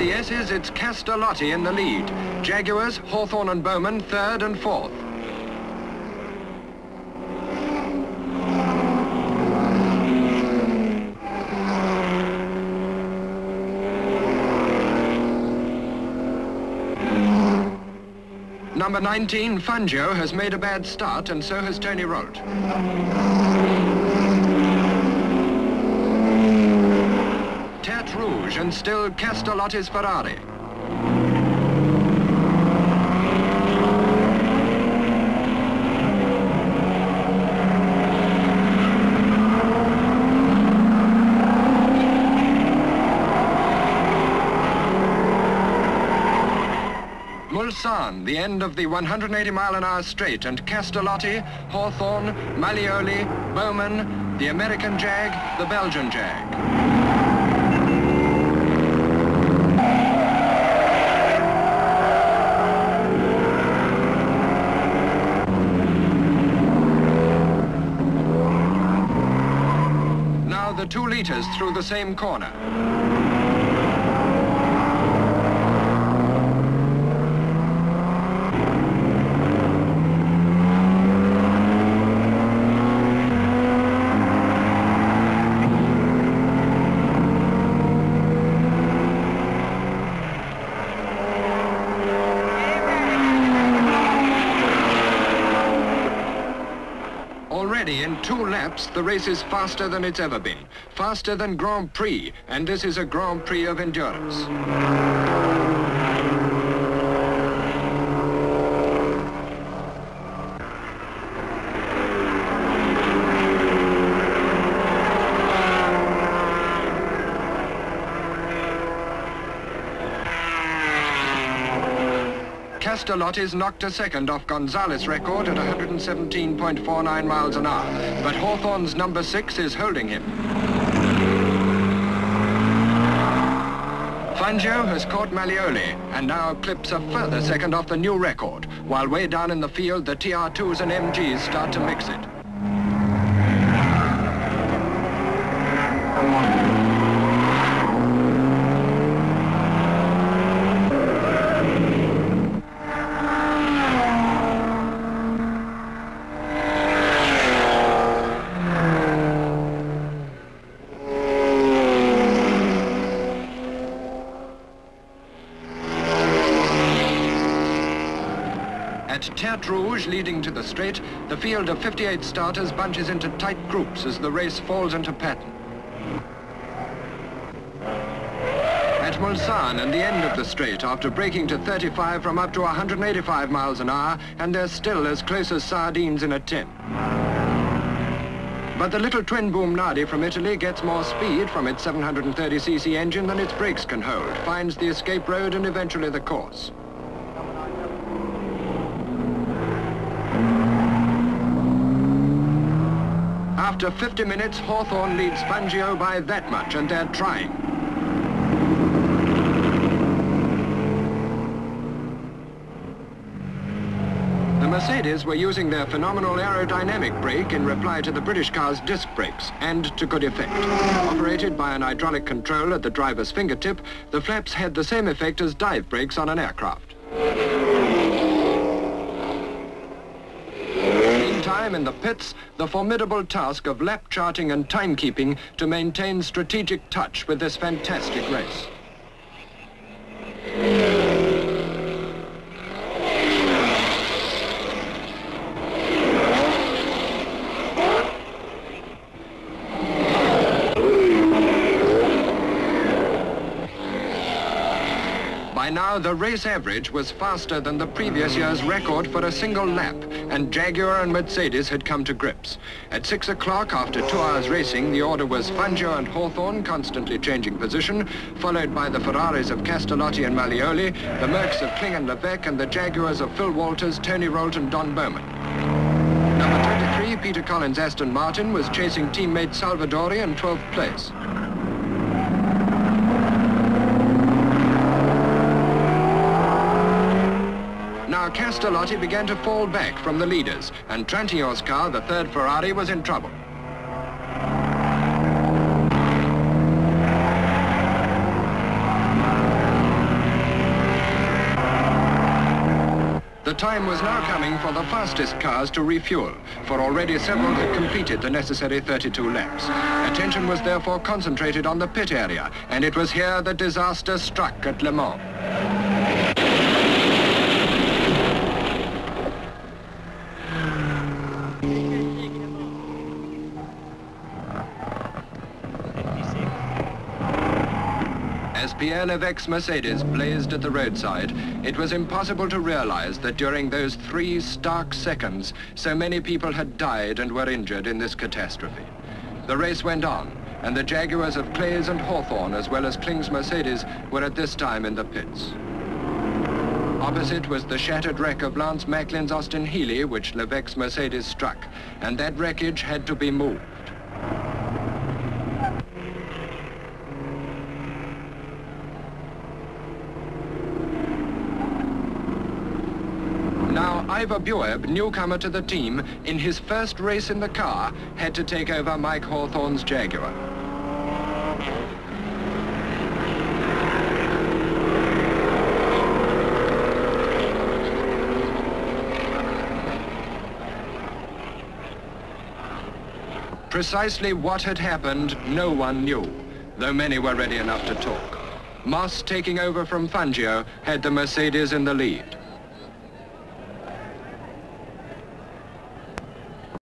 the S's, it's Castellotti in the lead. Jaguars, Hawthorne and Bowman, third and fourth. Number 19, Fangio, has made a bad start, and so has Tony Rolt. Tête Rouge, and still Castellotti's Ferrari. Mulsanne, the end of the 180-mile-an-hour straight, and Castellotti, Hawthorne, Malioli, Bowman, the American Jag, the Belgian Jag. Now the 2 liters through the same corner. Already in 2 laps, the race is faster than it's ever been. Faster than Grand Prix, and this is a Grand Prix of endurance. Castellotti's knocked a second off Gonzalez's record at 117.49 miles an hour, but Hawthorne's number 6 is holding him. Fangio has caught Malioli and now clips a further second off the new record, while way down in the field the TR2s and MGs start to mix it. At Tête Rouge, leading to the straight, the field of 58 starters bunches into tight groups as the race falls into pattern. At Mulsanne and the end of the straight, after braking to 35 from up to 185 miles an hour, and they're still as close as sardines in a tin. But the little twin-boom Nardi from Italy gets more speed from its 730cc engine than its brakes can hold, finds the escape road and eventually the course. After 50 minutes, Hawthorne leads Fangio by that much, and they're trying. The Mercedes were using their phenomenal aerodynamic brake in reply to the British car's disc brakes, and to good effect. Operated by an hydraulic control at the driver's fingertip, the flaps had the same effect as dive brakes on an aircraft. Meantime, in the pits, the formidable task of lap charting and timekeeping to maintain strategic touch with this fantastic race. By now, the race average was faster than the previous year's record for a single lap, and Jaguar and Mercedes had come to grips. At 6 o'clock, after 2 hours racing, the order was Fangio and Hawthorne, constantly changing position, followed by the Ferraris of Castellotti and Malioli, the Mercs of Kling and Levegh, and the Jaguars of Phil Walters, Tony Rolt and Don Bowman. Number 23, Peter Collins' Aston Martin, was chasing teammate Salvadori in 12th place. Now Castellotti began to fall back from the leaders, and Trantillon's car, the third Ferrari, was in trouble. The time was now coming for the fastest cars to refuel, for already several had completed the necessary 32 laps. Attention was therefore concentrated on the pit area, and it was here that disaster struck at Le Mans. As Pierre Levegh's Mercedes blazed at the roadside, it was impossible to realize that during those 3 stark seconds, so many people had died and were injured in this catastrophe. The race went on, and the Jaguars of Clays and Hawthorne, as well as Kling's Mercedes, were at this time in the pits. Opposite was the shattered wreck of Lance Maklin's Austin Healy, which Levegh's Mercedes struck, and that wreckage had to be moved. Now, Ivor Bueb, newcomer to the team, in his first race in the car, had to take over Mike Hawthorne's Jaguar. Precisely what had happened, no one knew, though many were ready enough to talk. Moss, taking over from Fangio, had the Mercedes in the lead.